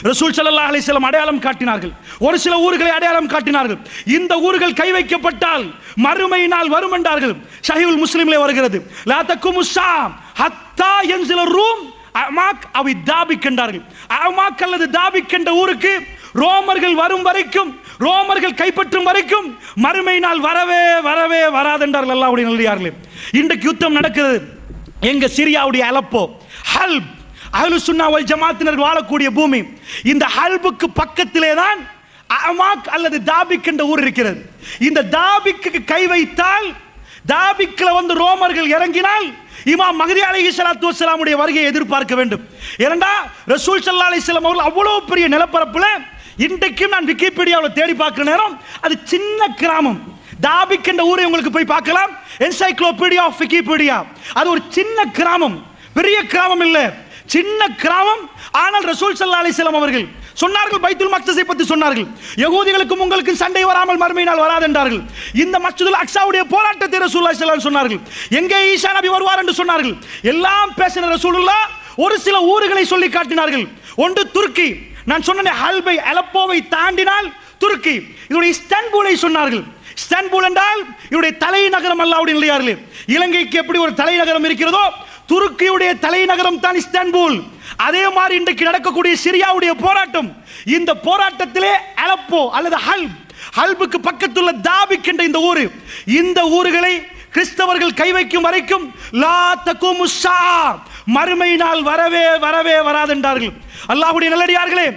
ரசூல் ஸல்லல்லாஹு அலைஹி வஸல்லம் அடையாளம் காட்டினார்கள். ஒரு சில ஊர்களை அடையாளம் காட்டினார்கள். இந்த ஊர்கள் கை வைக்கப்பட்டால் மறுமை நாள் வரும் என்றார்கள். ஸஹீஹுல் முஸ்லிமிலே வருகிறது. லா தக்குமுஸ் ஸாம் ஹத்தா யன்ஸில ரூம் அமாக் அவி தாபிக் என்றார்கள். அமாக் அல்லது தாபிக் என்ற ஊருக்கு ரோமர்கள் வரும் வரைக்கும், ரோமர்கள் கைப்பற்றும் வரைக்கும் மறுமை நாள் வரவே வரவே வராதென்றார்கள். அல்லாஹ்வுடைய நல்லடியார்களே, இன்றைக்கு யுத்தம் நடக்கிறது. எங்க சிரியாவுடைய அலப்போ, ஹல்ப், அஹ்லுஸ் சுன்னா வல் ஜமாத்தினர் வாழக்கூடிய பூமி. இந்த ஹல்புக்கு பக்கத்திலே தான் அமாக் அல்லது தாபிக் என்ற ஊர் இருக்கிறது. இந்த தாபிக்கு கை வைத்தால், தாபிக்ல வந்து ரோமர்கள் இறங்கினால் இமாம் மஹ்தி அலைஹிஸ்ஸலாத்து வஸ்ஸலாமுடைய வருகையை எதிர்பார்க்க வேண்டும். ஏனென்றா ரசூல் ஸல்லல்லாஹு அலைஹி வஸல்லம் அவர்கள் அவ்வளவு பெரிய நிலப்பரப்புல, இன்றைக்கும் நான் விக்கிபீடியாவில் தேடி பார்க்கிற நேரம் அது சின்ன கிராமம். தாபிக் என்ற ஊரை உங்களுக்கு போய் பார்க்கலாம், என்சைக்ளோபீடியா ஆஃப் விக்கிபீடியா. அது ஒரு சின்ன கிராமம், பெரிய கிராமம் இல்லை, சின்ன கிராமம். ஆனால் ரசூல் ஸல்லல்லாஹு அலைஹி வஸல்லம் அவர்கள் சொன்னார்கள், பைத்துல் மக்தஸை பற்றி சொன்னார்கள், யகூதிகளுக்கும் உங்களுக்கும் சண்டை வராமல் மறுமை நாள் வராது என்றார்கள். இந்த மஸ்ஜிதுல் அக்ஸாவுடைய போராட்டத்தை ரசூலுல்லாஹி ஸல்லல்லாஹு அலைஹி வஸல்லம் சொன்னார்கள். எங்கே ஈசா நபி வருவார் என்று சொன்னார்கள். எல்லாம் பேசின ரசூலுல்லாஹ் ஒரு சில ஊர்களை சொல்லி காட்டினார்கள். ஒன்று துருக்கி, நான் சொன்ன ஹல்பை அலப்போவை தாண்டினால் துருக்கி. இதோடைய இஸ்தான்புலை சொன்னார்கள். இஸ்தான்புல் என்றால் இவருடைய தலைநகரம். அல்லாஹ்வுடைய நல்லடியார்களே, இலங்கைக்கு எப்படி ஒரு தலைநகரம் இருக்கிறதோ துருக்கியுடைய தலைநகரம் தான் இஸ்தான்புல். அதே மாதிரி இன்றைக்கு நடக்கக்கூடிய சிரியாவுடைய போராட்டம். இந்த போராட்டத்திலே அலப்போ அல்லது ஹல்புக்கு பக்கத்துள்ள தாபிக் என்ற இந்த ஊர், இந்த ஊர்களை கிறிஸ்தவர்கள் கை வைக்கும் வரைக்கும் லா தகுமுஸ் ஸாஅ, மறுமை நாள் வரவே வரவே வராதென்றார்கள். அல்லாஹ்வுடைய நல்லடியார்களே,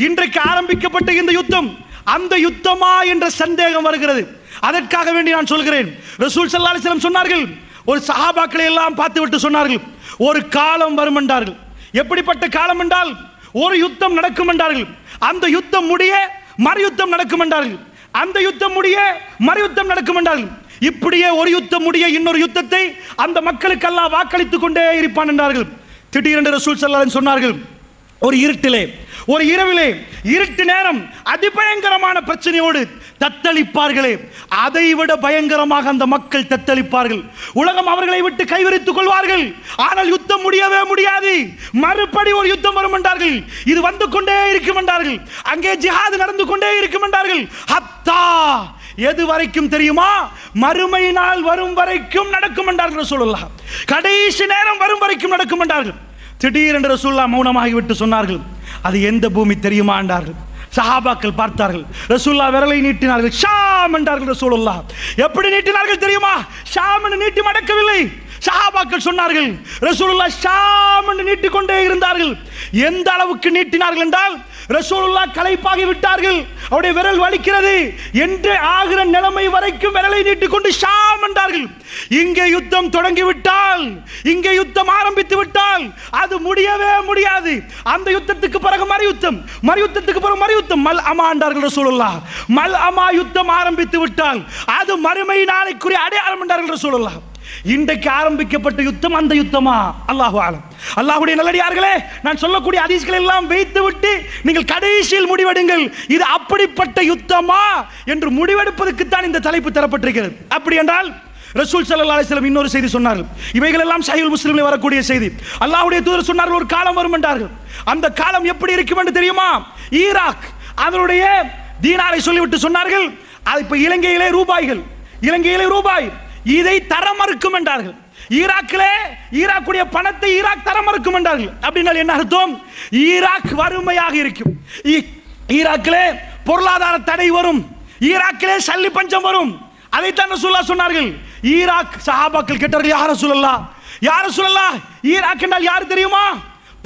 இன்றைக்கு ஆரம்பிக்கப்பட்ட இந்த யுத்தம் அந்த யுத்தமா என்ற சந்தேகம் வருகிறது. அதற்காக வேண்டி நான் சொல்கிறேன், ரசூல் ஸல்லல்லாஹு அலைஹி வஸல்லம் சொன்னார்கள், ஒரு சஹாபாக்களை எல்லாம் பார்த்து விட்டு சொன்னார்கள், ஒரு காலம் வரும் என்றார்கள். எப்படிப்பட்ட காலம் என்றால், ஒரு யுத்தம் நடக்கும் என்றார்கள், அந்த யுத்தம் முடிய மறு யுத்தம் நடக்கும் என்றார்கள், அந்த யுத்தம் முடிய மறு யுத்தம் நடக்கும் என்றார்கள். இப்படியே ஒரு யுத்தம் முடிய இன்னொரு யுத்தத்தை அந்த மக்களுக்கு அல்லாஹ் வாக்களித்துக் கொண்டே இருப்பான் என்றார்கள். திடீரென்று ரசூல் ஸல்லல்லாஹு அலைஹி வஸல்லம் சொன்னார்கள், ஒரு இருட்டிலே, ஒரு இரவிலே, இருட்டு நேரம் அதிபயங்கரமான பிரச்சனையோடு தத்தளிப்பார்களே, அதை விட பயங்கரமாக அந்த மக்கள் தத்தளிப்பார்கள். உலகம் அவர்களை விட்டு கைவிரித்துக் கொள்வார்கள். ஆனால் யுத்தம் முடியவே முடியாது. மறுபடி ஒரு யுத்தம் வரும் என்றார்கள். இது வந்து கொண்டே இருக்கும் என்றார்கள். அங்கே ஜிஹாத் நடந்து கொண்டே இருக்கும் என்றார்கள். ஹத்தா, எது வரைக்கும் தெரியுமா? மறுமை நாள் வரும் வரைக்கும் நடக்கும் என்றார்கள் ரசூலுல்லாஹ். கடைசி நேரம் வரும் வரைக்கும் நடக்கும் என்றார்கள். திடீரென்று ரசூலுல்லாஹ் மௌனமாகி விட்டு சொன்னார்கள், அது எந்த பூமி தெரியுமா என்றார்கள். சஹாபாக்கள் பார்த்தார்கள். ரசூலுல்லாஹ் விரலை நீட்டினார்கள். ஷாம் என்றார்கள் ரசூலுல்லாஹ். எப்படி நீட்டினார்கள் தெரியுமா? ஷாம் என்று நீட்டி மடக்கவில்லை. சஹாபாக்கள் சொன்னார்கள், ரசூலுல்லாஹ் ஷாம் என்று நீட்டிக்கொண்டே இருந்தார்கள். எந்த அளவுக்கு நீட்டினார்கள் என்றால், ரசூலுல்லாஹ் களைப்பாகி விட்டார்கள், அவருடைய விரல் வலிக்கிறது என்று ஆகிற நிலைமை வரைக்கும் விரலை நீட்டிக்கொண்டு ஷாம் என்றார்கள். இங்கே யுத்தம் தொடங்கிவிட்டால், இங்கே யுத்தம் ஆரம்பித்து விட்டால் அது முடியவே முடியாது. அந்த யுத்தத்துக்கு பிறகு மறு யுத்தம், மறு யுத்தத்துக்கு பிறகு மறு யுத்தம். மல் அமா என்றார்கள் ரசூலுல்லாஹ். மல் அமா யுத்தம் ஆரம்பித்து விட்டால் அது மறுமை நாளைக்குரிய அடையாளம் என்றார்கள் ரசூலுல்லாஹ். இன்றைக்கு ஆரம்பிக்கப்பட்ட யுத்தம் அந்த யுத்தமா? அல்லாஹு ஆலம். அல்லாஹ்வுடைய நல்லடியார்களே, நான் சொல்லக்கூடிய ஹதீஸ்களை எல்லாம் வைத்து விட்டு நீங்கள் கடைசியில் முடிவெடுங்கள், இது அப்படிப்பட்ட யுத்தமா என்று முடிவெடுப்பதற்கு தான் இந்த தலைப்பு தரப்பட்டிருக்கிறது. அப்படி என்றால் ரசூல் ஸல்லல்லாஹு அலைஹி வஸல்லம் இன்னொரு செய்தி சொன்னார்கள். இவைகள் எல்லாம் ஸஹீஹுல் முஸ்லிமில் வரக்கூடிய செய்தி. அல்லாஹ்வுடைய தூதர் சொன்னார்கள், ஒரு காலம் வரும் என்றார்கள். அந்த காலம் எப்படி இருக்கும் என்று தெரியுமா? ஈராக் அதனுடைய தீனாரை சொல்லிவிட்டு சொன்னார்கள், அது இப்ப இலங்கையிலே ரூபாய்கள், இலங்கையிலே ரூபாய், இதை தர மறுக்கும் என்றார்கள். ஈராக்கிலே ஈராக்குடைய பணத்தை ஈராக் தர மறுக்கும் என்றார்கள். அப்படின்னா என்ன அர்த்தம்? ஈராக் வறுமையாக இருக்கும், ஈராக்கிலே பொருளாதார தடை வரும், ஈராக்கிலே சல்லி பஞ்சம் வரும். அதைத்தான் ரசூலுல்லாஹ் சொன்னார்கள். ஈராக் சஹாபாக்கள் கேட்டார்கள், யா ரசூலல்லாஹ், யா ரசூலல்லாஹ், ஈராக் என்றால் யார் தெரியுமா?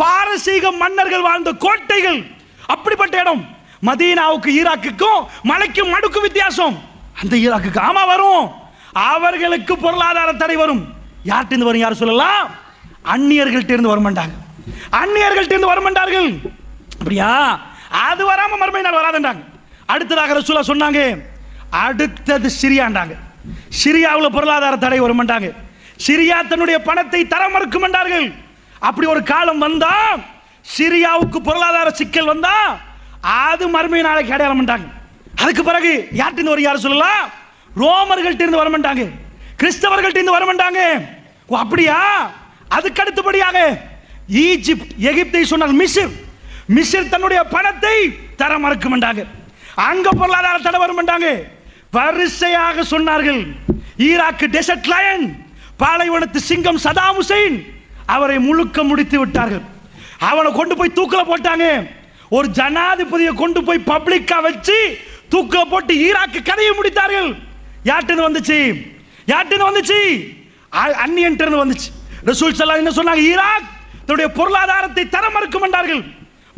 பாரசீக மன்னர்கள் வாழ்ந்த கோட்டைகள். அப்படிப்பட்ட இடம். மதீனாவுக்கு ஈராக்குக்கும் மலைக்கும் மடுக்கு வித்தியாசம். அந்த ஈராக்குக்கு ஆமா வரும், அவர்களுக்கு பொருளாதார தடை வரும். யார்கிட்ட வரும்? யார் சொல்லலாம்? அந்நியர்கள்ட்ட இருந்து வரமாட்டாங்க, அந்நியர்கள்ட்ட இருந்து வரமாட்டார்கள். அப்படியா? அது வராம மறுமை நாள் வராதுன்றாங்க. அடுத்ததாக ரசூலுல்லாஹ் சொன்னாங்க, அடுத்தது சிரியாண்டாங்க. சிரியாவில் பொருளாதார தடை வரமாட்டாங்க, சிரியா தன்னுடைய பணத்தை தர மறுக்கும் என்றார்கள். அப்படி ஒரு காலம் வந்தா, சிரியாவுக்கு பொருளாதார சிக்கல் வந்தா அது மறுமை நாளைக்கு அடையாளம் பண்ணிட்டாங்க. அதுக்கு பிறகு யார்கிட்ட வரும்? யார் சொல்லலாம்? ரோமர்கள்ட்ட இருந்து வரமாட்டாங்க, கிறிஸ்தவர்கள்ட்ட இருந்து வரமாட்டாங்க. அப்படியா? அதுக்கு அடுத்தபடியாக ஈஜிப்ட் எகிப்தை சொன்னால் மிஸ்ர் தன்னுடைய பணத்தை தர மறுக்குமெண்டாங்க. அங்க பொருளாதார தடை வருமெண்டாங்க. வரிசையாக சொன்னார்கள். ஈராக் டெசர்ட் லயன், பாலைவனத்து சிங்கம் சதாம் ஹுசைன், அவரை முழுக்க முடித்து விட்டார்கள். அவனை கொண்டு போய் தூக்கில போட்டாங்க. ஒரு ஜனாதிபதியை கொண்டு போய் பப்ளிக்கா வச்சு தூக்கில போட்டு ஈராக் கதையை முடித்தார்கள். யார்கிட்ட வந்துச்சு? அந்நியன் வந்துச்சு. ரசூல் ஸல்லல்லாஹு என்ன சொன்னாங்க? ஈராக் தன்னுடைய பொருளாதாரத்தை தர மறுக்கும் என்றார்கள்.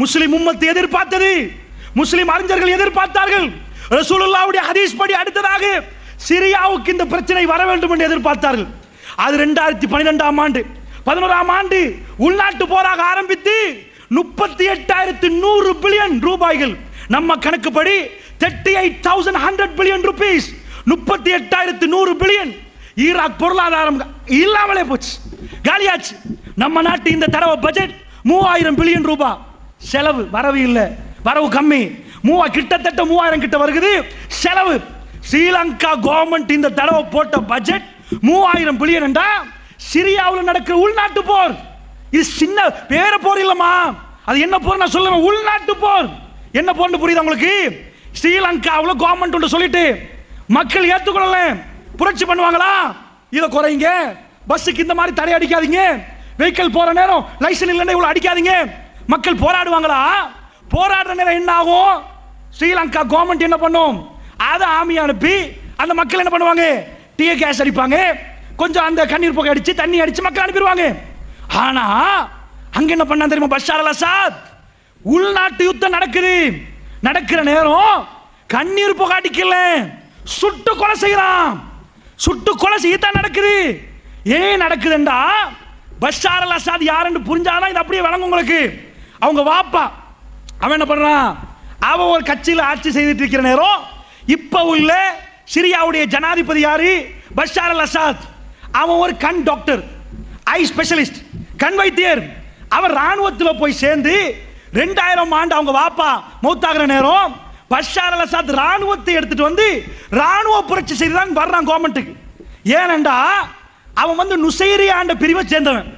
முஸ்லிம் உம்மத்து எதிர்பார்த்தது, முஸ்லிம் அறிஞர்கள் எதிர்பார்த்தார்கள். ரசூலுல்லாஹ்வுடைய ஹதீஸ் படி அடுத்ததாக சிரியாவுக்கு இந்த பிரச்சனை வர வேண்டும் என்று எதிர்பார்த்தார்கள். அது 2012ஆம் ஆண்டு 11ஆம் ஆண்டு உள்நாட்டு போராக ஆரம்பித்து 38,100 பில்லியன் ரூபாய்கள், நம்ம கணக்குப்படி 38,100 பில்லியன் ரூபீஸ், 38,100 பில்லியன் ஈராக் பொருளாதாரம் இல்லாமலே போச்சு, காலியாச்சு. நம்ம நாட்டு இந்த தடவை பட்ஜெட் 3000 பில்லியன் ரூபாய் செலவு, வரவு இல்லை, வரவு கம்மி, கிட்டத்தட்ட 3000 கிட்ட வருகிறது செலவு. ஸ்ரீலங்கா கவர்மெண்ட் இந்த தடவை போட்ட பட்ஜெட் 3000 பில்லியன் என்றா சிரியாவில் நடக்கிற உள்நாட்டு போர். இது சின்ன வேற போர் இல்லமா, அது என்ன போர் நான் சொல்லுவேன், உள்நாட்டு போர். என்ன போர்னு புரியுது உங்களுக்கு? ஸ்ரீலங்காவில் கவர்மெண்ட் ஒன்று சொல்லிட்டு மக்கள் ஏற்றுக்கொள்ளல, புரட்சி பண்ணுவாங்களா? இதை குறைங்க, பஸ்ஸுக்கு இந்த மாதிரி தடை அடிக்காதீங்க, வெஹிக்கிள் போற நேரம் லைசன்ஸ் இல்லைன்னா இவ்வளவு அடிக்காதீங்க. மக்கள் போராடுவாங்களா? போராடுற நேரம் என்ன ஆகும்? ஸ்ரீலங்கா கவர்மெண்ட் என்ன பண்ணும்? அதை ஆமி அனுப்பி அந்த மக்கள் என்ன பண்ணுவாங்க? டீயர் கேஸ் அடிப்பாங்க, கொஞ்சம் அந்த கண்ணீர் புகை அடிச்சு தண்ணி அடிச்சு மக்கள் அனுப்பிடுவாங்க. ஆனா அங்க என்ன பண்ணா தெரியுமா? பஷார் அல் அசாத் உள்நாட்டு யுத்தம் நடக்கிற நேரம் கண்ணீர் புகை அடிக்கல, சுட்டு கொலை செய்யறான். சுட்டு கொலை செய்யத்தான் நடக்குது. ஏன் நடக்குதுண்டா, பஷார் அல் அசாத் யாருன்னு புரிஞ்சாதான் இது அப்படியே வழங்கும் உங்களுக்கு. அவங்க வாப்பா அவன் என்ன பண்றான்? அவன் ஒரு கட்சியில் ஆட்சி செய்துட்டு இருக்கிற நேரம் இப்ப உள்ள சிரியாவுடைய ஜனாதிபதி யாரு? Bashar al Azad. அவன் ஒரு கண் டாக்டர், ஐ ஸ்பெஷலிஸ்ட், கண் வைத்தியர். அவர் ராணுவத்தில் போய் சேர்ந்து 2000 ஆண்டு அவங்க வாப்பா மௌத்தாகிற நேரம் பஷார் அல் அசாத் ராணுவத்தை எடுத்துட்டு வந்து ராணுவ புரட்சி செய்து வர்றான் கவர்மெண்ட்டுக்கு. ஏனென்றா அவன் வந்து நுசைரியாண்ட பிரிவை சேர்ந்தவன்.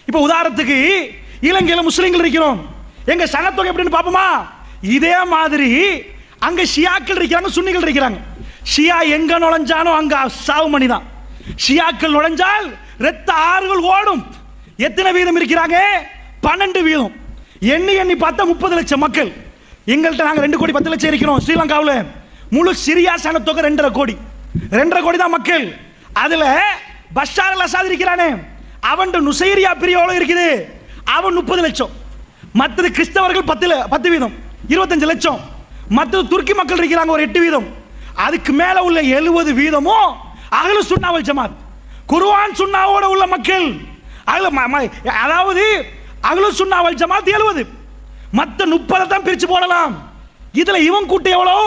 இப்ப உதாரணத்துக்கு இலங்கையில் முஸ்லிம்கள் இருக்கிறோம், எங்க சனத்தொகை எப்படின்னு பாப்போமா? இதே மாதிரி அங்க ஷியாக்கள் இருக்கிறாங்க, சுன்னிகள் இருக்கிறாங்க. ஷியா எங்க நுழைஞ்சானோ அங்க சாவு மணி தான். ஷியாக்கள் நுழைஞ்சால் இரத்த ஆறுகள் ஓடும். எத்தனை வீதம் இருக்கிறாங்க? 12 வீதம். எண்ணி பார்த்தா 30 லட்சம் மக்கள். எங்கள்கிட்ட நாங்க 2 கோடி 10 லட்சம் இருக்கிறோம். ஸ்ரீலங்காவில் முழு சிரியா சனத்தொகை 2.5 கோடி. 2.5 கோடி தான் மக்கள். அதுல பஷார் அல் அசாத் இருக்கிறானே, அவன் நுசைரியா பிரிவு இருக்குது, அவன் 30 லட்சம். மற்றது கிறிஸ்தவர்கள் 10 வீதம் 25 லட்சம். மற்றது துருக்கி மக்கள் இருக்கிறாங்க ஒரு 8 வீதம். அதுக்கு மேல உள்ள 70 வீதமும் அஹ்லு சுன்னா வல் ஜமாத், குர்ஆன் சுன்னாவோட உள்ள மக்கள். அதாவது அஹ்லு சுன்னா வல் ஜமாத் 70, மற்ற 30 தான் பிரிச்சு போடலாம். இதுல இவன் கூட்டம் எவ்வளோ?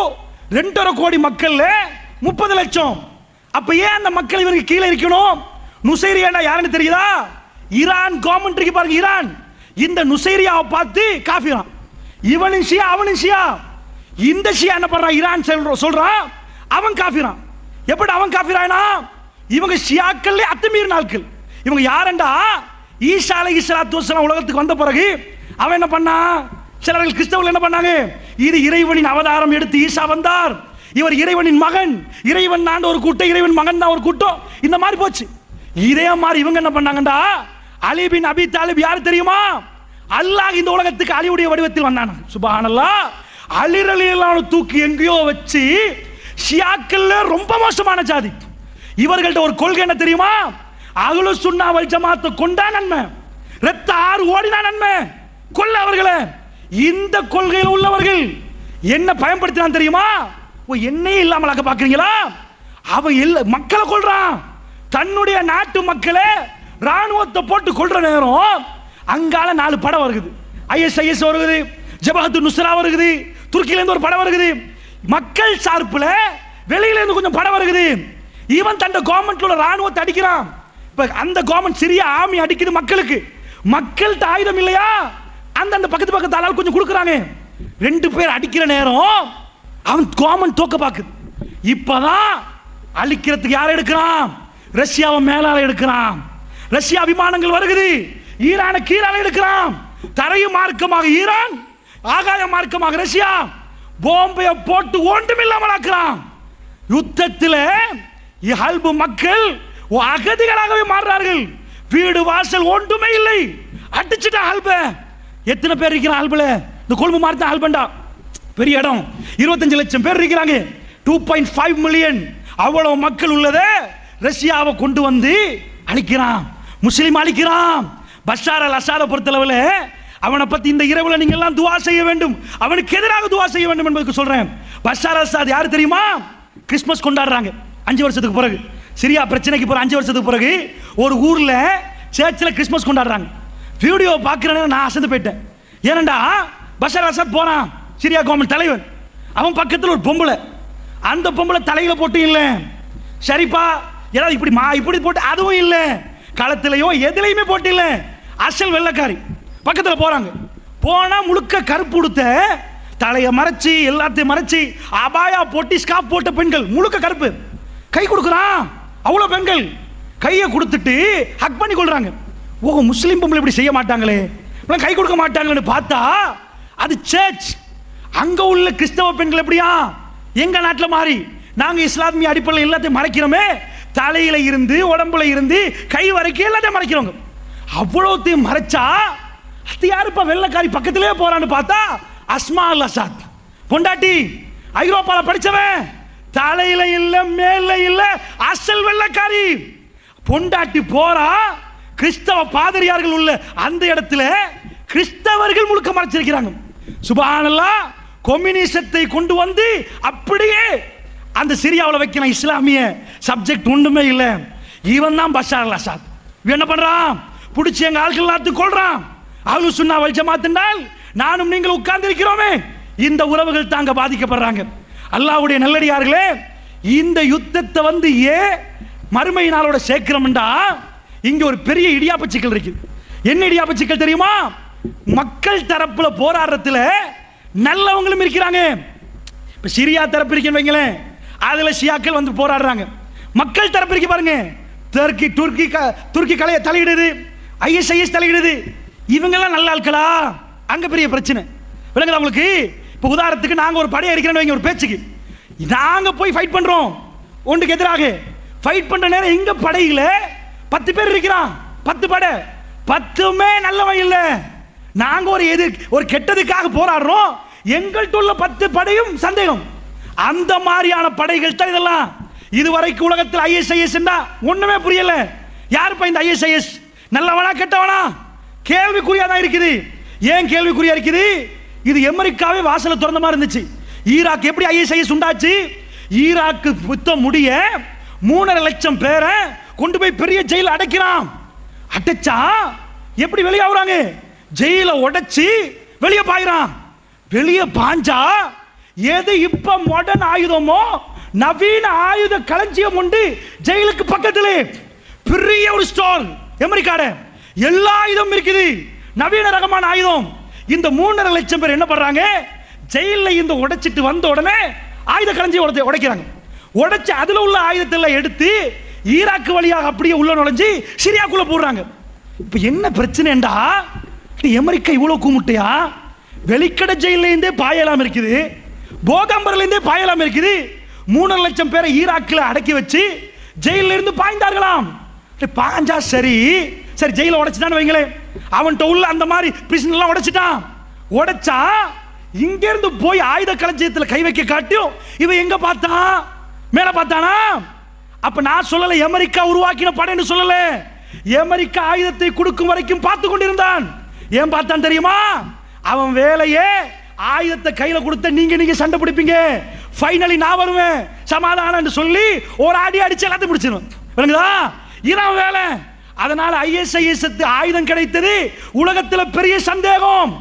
2.5 கோடி மக்கள்ல 30 லட்சம். அப்ப ஏன் அந்த மக்கள் இவருக்கு கீழே இருக்கணும்? நுசைரியா யாருன்னு தெரியுதா? ஈரான் கவர்மெண்ட் இருக்கு பாருங்க, ஈரான் இந்த நுசைரியாவை பார்த்து காஃபிரான். இவனும் ஷியா அவனும் ஷியா. இந்த ஷியா என்ன பண்றான்? ஈரான் சொல்றான் அவன் காஃபிரான். எப்படி அவன் காஃபிரானா? இவங்க ஷியாக்கள் அத்துமீறின ஆட்கள். இவங்க யாருண்டா? ஈசா அலைஹிஸ்ஸலாத்து வஸ்ஸலாம் உலகத்துக்கு வந்த பிறகு அவன் என்ன பண்ணா? சிலர்கள் கிறிஸ்தவர்கள் என்ன பண்ணாங்க? இது இறைவனின் அவதாரம் எடுத்து ஈசா வந்தார், இவர் இறைவனின் மகன், இறைவன் ஆண்ட ஒரு கூட்டம், இறைவன் மகன் தான் ஒரு கூட்டம், இந்த மாதிரி போச்சு. இதே மாதிரி இவங்க என்ன பண்ணாங்கடா? அலி பின் அபி தாலிப் யார் தெரியுமா? அல்லாஹ் இந்த உலகத்துக்கு அலியுடைய வடிவத்தில் வந்தான. சுப்ஹானல்லாஹ். அலி ரலியல்லாஹு அன்ஹு தூக்கி எங்கேயோ வச்சு ஷியாக்கள்ல ரொம்ப மோசமான ஜாதி. இவர்கள்ட்ட ஒரு கொள்கை என்ன தெரியுமா? அஹ்லு சுன்னா வல் ஜமாத் கொண்டா நன்மை, இரத்த ஆறு ஓடினா நன்மை, கொல்ல அவர்களை. இந்த கொள்கையில் உள்ளவர்கள் என்ன பயன்படுத்தினான் தெரியுமா? என்னையே இல்லாமல் ஆக்க பாக்குறீங்களா? அவன் மக்களை கொல்றான், தன்னுடைய நாட்டு மக்களை ராணுவத்தை போட்டு கொள்ற நேரம் அங்கால 4 படம் வருது. ISIS வருது, ஜபஹத்து நுஸ்ரா வருது, துருக்கியில இருந்து ஒரு படம் வருது, மக்கள் சார்புல வெளியில இருந்து கொஞ்சம் படம் வருது. இவன் தன் கவர்மெண்ட்ல ராணுவத்தை அடிக்கிறான். இப்ப அந்த கவர்மெண்ட் சிரியா ஆர்மி அடிக்குது மக்களுக்கு. மக்கள்கிட்ட ஆயுதம் இல்லையா? அந்த பக்கத்து ஆளால் கொஞ்சம் கொடுக்குறாங்க. 2 பேர் அடிக்கிற நேரம் அவன் கவர்மெண்ட் தோக்க பாக்குது. இப்பதான் அழிக்கிறதுக்கு யாரை எடுக்கிறான்? ரஷ்யாவை மேலால எடுக்கிறான். ரஷ்யா விமானங்கள் வருகிறது, ஈரானை கீழால எடுக்கிறான். தரைய மார்க்கமாக ஈரான், ஆகாய மார்க்கமாக ரஷ்யா பாம்பை போட்டு ஒன்றுமில்லாமல் ஆக்குறான். யுத்தத்தில் ஹல்பு மக்கள் அகதிகளாகவே மாறுறார்கள். வீடு வாசல் ஒன்றுமே இல்லை, அடிச்சுட்டா ஹல்ப. எத்தனை பேர் இருக்கிறான் ஹல்புல? இந்த கொழும்பு மார்த்த ஹல்பண்டா பெரிய இடம், 25 லட்சம் பேர் இருக்கிறாங்க. 2.5 மில்லியன் அவ்வளவு மக்கள் உள்ளதை ரஷ்யாவை கொண்டு வந்து அழிக்கிறான், முஸ்லிம் அழிக்கிறான். பஷார் அல் அசாதை பொறுத்தளவில் அவனை பத்தி இந்த இரவுல நீங்க எல்லாம் துவா செய்ய வேண்டும், அவனுக்கு எதிராக துவா செய்ய வேண்டும் என்பதற்கு சொல்றேன். பஷார் அல் அசாத் யாரு தெரியுமா? கிறிஸ்மஸ் கொண்டாடுறாங்க 5 வருஷத்துக்கு பிறகு, சிரியா பிரச்சனைக்கு பிறகு 5 வருஷத்துக்கு பிறகு ஒரு ஊர்ல சர்ச்சில் கிறிஸ்மஸ் கொண்டாடுறாங்க. வீடியோ பார்க்கிறேன்னு நான் அசந்து போயிட்டேன். ஏனண்டா பஷார் அல் அசாத் போறான், சிரியா கவர்மெண்ட் தலைவன், அவன் பக்கத்தில் ஒரு பொம்பளை, அந்த பொம்பளை தலையில போட்டு இல்லை, சரிப்பா ஏதாவது இப்படி இப்படி போட்டு அதுவும் இல்லை, களத்திலையோ எதுலையுமே போட்டு இல்லை, அசல் வெள்ளக்காரி. பக்கத்தில் போறாங்க, போனா முழுக்க கருப்பு உடுத்த, தலையை மறைச்சி எல்லாத்தையும் மறைச்சி அபாயா போட்டு ஸ்காப் போட்ட பெண்கள், முழுக்க கருப்பு. கை கொடுக்குறான், அவ்வளோ பெண்கள் கையை கொடுத்துட்டு ஹக் பண்ணி கொள்றாங்க. ஓ, முஸ்லீம் பொம்பளை இப்படி செய்ய மாட்டாங்களே, கை கொடுக்க மாட்டாங்கன்னு பார்த்தா அது சர்ச். அங்க உள்ள கிறிஸ்தவ பெண்கள் எப்படியா எங்க நாட்டில் மாறி நாங்க இஸ்லாமிய அடிப்படையில் எல்லாத்தையும் மறைக்கிறோமே, தலையில இருந்து உடம்புல இருந்து கை வரைக்கும் எல்லாத்தையும் மறைக்கிறோங்க. அவ்வளோத்தையும் மறைச்சா அது யாருப்பா வெள்ளக்காரி பக்கத்திலே போறான்னு பார்த்தா அஸ்மா அல் அசாத் பொண்டாட்டி, ஐரோப்பால படிச்சவன், தலையில இல்ல மேல இல்ல அசல் வெள்ளக்காரி பொண்டாட்டி போறா. கிறிஸ்தவ பாதிரியார்கள் உள்ள அந்த இடத்துல கிறிஸ்தவர்கள் முழுக்க மறைச்சிருக்கிறாங்க. சுப்ஹானல்லாஹ், கம்யூனிசத்தை கொண்டு வந்து அப்படியே அந்த சிரியாவில் வைக்கிற இஸ்லாமிய சப்ஜெக்ட் ஒன்றுமே இல்லை. இவன் தான் பஷார் அல் அசாத். இவன் என்ன பண்றான்? பிடிச்சி எங்க ஆட்கள் எல்லாத்தையும் கொள்றான். அஹ்லுஸ் சுன்னா வல் ஜமாத் என்றால் நானும் நீங்கள் உட்கார்ந்து இருக்கிறோமே, இந்த உறவுகள் தாங்க பாதிக்கப்படுறாங்க. அல்லாஹ்வுடைய நல்லடியார்களே, இந்த யுத்தத்தை வந்து மறுமை நாளோட சேர்க்கிறோம்டா, இங்க ஒரு பெரிய இடியாப்ப சிக்கல் இருக்கு. என்ன இடியாப்ப சிக்கல் தெரியுமா? மக்கள் தரப்புல போராடுறதுல நல்லவங்களும் இருக்கிறாங்க. இப்ப சிரியா தரப்பு இருக்குன்னு வைங்களேன், அதுல ஷியாக்கள் வந்து போராடுறாங்க. மக்கள் தரப்பு இருக்கு பாருங்க, துருக்கி கலைய தலையிடுது, ISIS தலையிடுது. இவங்க எல்லாம் நல்ல ஆட்களா? அங்க பெரிய பிரச்சனை விளங்குதா உங்களுக்கு? இப்ப உதாரணத்துக்கு நாங்க ஒரு படையை இருக்கிறோம், ஒரு பேச்சுக்கு நாங்க போய் ஃபைட் பண்றோம், ஒன்றுக்கு எதிராக ஃபைட் பண்ற நேரம் இங்க படையில 10 பேர் இருக்கிறான், 10 படை, 10மே நல்லவன் இல்ல. நாங்க ஒரு கெட்டதுக்காக போராடுறோம், எங்கள்கிட்ட உள்ள 10 படையும் சந்தேகம். அந்த மாதிரியான படைகள் தான் இதெல்லாம். இதுவரைக்கும் உலகத்தில் ISIS ஒண்ணுமே புரியல. யாருப்பா இந்த ISIS? நல்லவனா கெட்டவனா? கேள்விக்குறியா தான் இருக்குது. ஏன் கேள்விக்குறியா இருக்குது? இது அமெரிக்காவே வாசல திறந்த மாதிரி இருந்துச்சு. ஈராக் எப்படி ISIS உண்டாச்சு? ஈராக்கு யுத்தம் முடிய 3.5 லட்சம் பேரை கொண்டு போய் பெரிய ஜெயில அடைக்கிறான். அடைச்சா எப்படி வெளியே ஆகுறாங்க? ஜெயில உடைச்சு வெளியே பாயிறான். வெளியே பாஞ்சா எது இப்ப மாடர்ன் ஆயுதமோ, நவீன ஆயுத களஞ்சியம் உண்டு ஜெயிலுக்கு பக்கத்திலே. பெரிய ஒரு ஸ்டோர் அமெரிக்காட, எல்லா ஆயுதம் இருக்குது, நவீன ரகமான ஆயுதம். இந்த 3.5 லட்சம் பேர் என்ன பண்றாங்க? ஜெயில இந்த உடைச்சிட்டு வந்த உடனே ஆயுத களஞ்சியம் உடைக்கிறாங்க. உடைச்சு அதுல உள்ள ஆயுதத்தை எடுத்து ஈராக் வழியாக அப்படியே உள்ள நுழைஞ்சு சிரியாக்குள்ள போடுறாங்க. இப்ப என்ன பிரச்சனைடா? அமெரிக்கா இவ்வளவு கூமுட்டையா? வெளிக்கடை ஜெயில இருந்தே பாயலாம் இருக்குது, போகாம்பர்ல இருந்தே பாயலாம் இருக்குது. 3.5 லட்சம் பேரை ஈராக்கில் அடக்கி வச்சு ஜெயில இருந்து பாய்ந்தார்களாம். பாஞ்சா சரி சரி, ஜெயில உடைச்சுட்டான்னு வைங்களேன், அவன்கிட்ட உள்ள அந்த மாதிரி பிரிசன் எல்லாம் உடைச்சிட்டான். உடைச்சா இங்க இருந்து போய் ஆயுத களஞ்சியத்தில் கை வைக்க காட்டியும் இவன் எங்க பார்த்தான்? மேல பார்த்தானா? அப்ப நான் சொல்லல அமெரிக்கா உருவாக்கின படைன்னு சொல்லல, அமெரிக்கா ஆயுதத்தை கொடுக்கும் வரைக்கும் பார்த்து கொண்டிருந்தான். ஏன் பார்த்தான் தெரியுமா? அவன் வேலையே ஆயுதத்தை கையில கொடுத்த நீங்க சண்டை பிடிப்பீங்க, ஃபைனலி நான் வருவேன் சமாதானம் சொல்லி ஒரு அடி அடிச்சு எல்லாத்தையும் முடிச்சிருவேன். விளங்குதா? இதான் வேலை. அதனால ISIS ஆயுதம் கிடைத்தது உலகத்தில் பெரிய சந்தேகம்.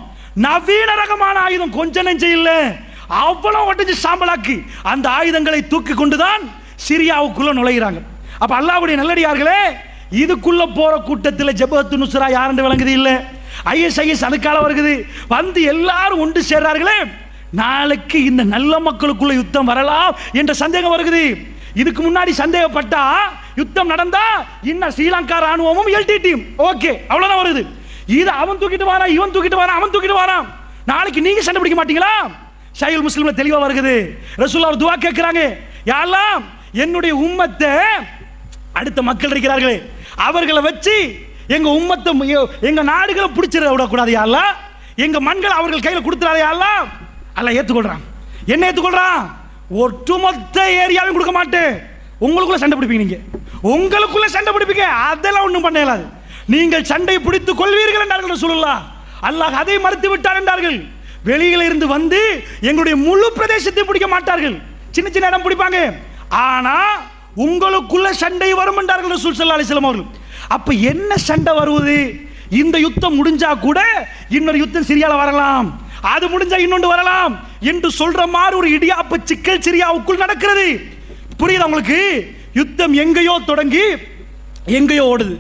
நவீன ரகமான ஆயுதம் கொஞ்சம் நெஞ்ச இல்ல, அவ்வளவு ஒட்டஞ்சு சாம்பலாக்கி அந்த ஆயுதங்களை தூக்கி கொண்டுதான் சிரியாவுக்குள்ள நுழைகிறாங்க. அப்ப அல்லாஹ்வுடைய நல்லடியார்களே, இதுக்குள்ள போற கூட்டத்தில் ஜபஹத்து நுஸ்ரா யாருன்னு விளங்குது இல்ல, ISIS அதுக்கால வருகிறது. வந்து எல்லாரும் ஒன்று சேர்றார்களே, நாளைக்கு இந்த நல்ல மக்களுக்குள்ள யுத்தம் வரலாம் என்ற சந்தேகம் வருகிறது. இதுக்கு முன்னாடி சந்தேகப்பட்டா யுத்தம் நடந்தா இன்னும் ஸ்ரீலங்கா ராணுவமும் LTTயும் ஓகே அவ்வளவுதான் வருது. இது அவன் தூக்கிட்டு வாரான், இவன் தூக்கிட்டு வாரான், அவன் தூக்கிட்டு வாரான். நாளைக்கு நீங்க சண்டை பிடிக்க மாட்டீங்களா? ஷஹீஹுல் முஸ்லிம்ல தெளிவா வருகிறது. ரசூலுல்லாஹ் துஆ கேட்கிறாங்க, யா அல்லாஹ் என்னுடைய உம்மத்தை, அடுத்த மக்கள் இருக்கிறார்களே அவர்களை வச்சு எங்க உம்மத்தை, எங்க நாடுகளை பிடிச்சிட விடக்கூடாது யா அல்லாஹ், எங்க மண்களை அவர்கள் கையில் கொடுத்துறாதே யா அல்லாஹ். அல்லாஹ் ஏத்துக்கொள்றான். என்ன ஏத்துக்கொள்றான்? ஒட்டுமொத்த ஏரியாவையும் கொடுக்க மாட்டேன். உங்களுக்குள்ள சண்டை பிடிப்பீங்க, நீங்க உங்களுக்குள்ள சண்டை பிடிப்பீங்க, அதெல்லாம் ஒன்றும் பண்ண இயலாது. நீங்கள் சண்டை பிடித்துக் கொள்வீர்கள் என்றார்கள் ரசூலுல்லாஹ். அல்லாஹ் அதை மறுத்து விட்டார் என்றார்கள். வெளியில இருந்து வந்து எங்களுடைய முழு பிரதேசத்தை பிடிக்க மாட்டார்கள், சின்ன சின்ன இடம் பிடிப்பாங்க. ஆனா உங்களுக்குள்ள சண்டை வரும் என்றார்கள் ரசூல் ஸல்லல்லாஹு அலைஹி வஸல்லம் அவர்கள். அப்ப என்ன சண்டை வருவது? இந்த யுத்தம் முடிஞ்சா கூட இன்னொரு யுத்தம் சிரியால வரலாம், அது முடிஞ்சா இன்னொன்று வரலாம் என்று சொல்ற மாதிரி ஒரு இடியாப்ப சிக்கல் சிரியாவுக்குள் நடக்கிறது. புரியுதா உங்களுக்கு? யுத்தம் எங்கேயோ தொடங்கி எங்கேயோ ஓடுது.